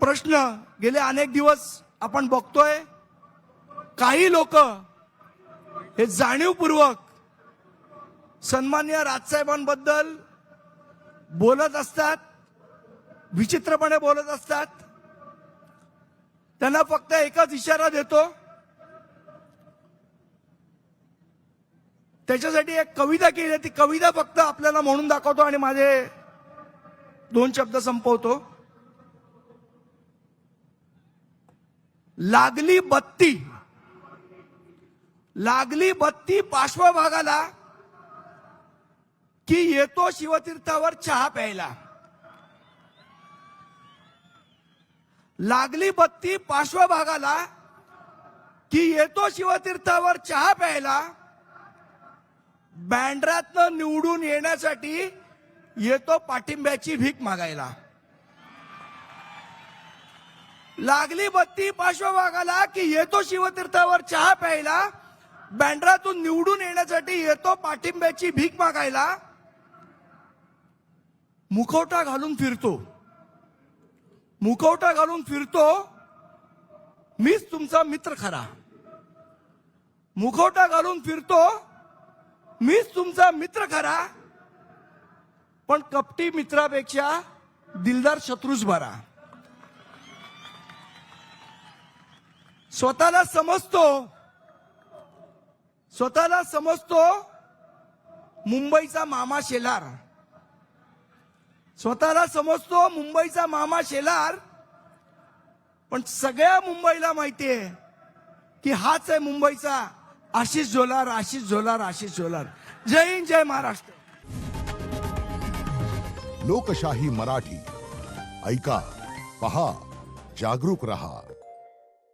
प्रश्न गेले अनेक दिवस आपण बघतोय, काही लोक हे जाणीवपूर्वक सन्माननीय राजसाहेबांबद्दल बोलत असतात, विचित्रपणे बोलत असतात। त्यांना फक्त एकच इशारा देतो, त्याच्यासाठी एक कविता केली, ती कविता फक्त आपल्याला म्हणून दाखवतो आणि माझे 2 शब्द संपवतो। लागली बत्ती पार्श्वभागाला की येतो शिवतीर्थावर चहा प्यायला। लागली बत्ती पार्श्वभागाला की येतो शिवतीर्थावर चहा प्यायला। बँड्रातनं निवडून येण्यासाठी येतो पाठिंब्याची भीक मागायला। लागली बत्ती पार्श्वभागाला की येतो शिवतीर्थावर चहा प्यायला। बँड्रातून निवडून येण्यासाठी येतो पाठिंब्याची भीक मागायला। मुखवटा घालून फिरतो, मीच तुमचा मित्र खरा। मुखवटा घालून फिरतो, मीच तुमचा मित्र खरा, पण कपटी मित्रापेक्षा दिलदार शत्रूच बरा। स्वतःला समजतो मुंबईचा मामा शेलार। स्वतःला समजतो मुंबईचा मामा शेलार, पण सगळ्या मुंबईला माहितीये की हाच आहे मुंबईचा आशिष झोलार। जय हिंद, जय महाराष्ट्र। लोकशाही मराठी ऐका, पहा, जागरूक रहा।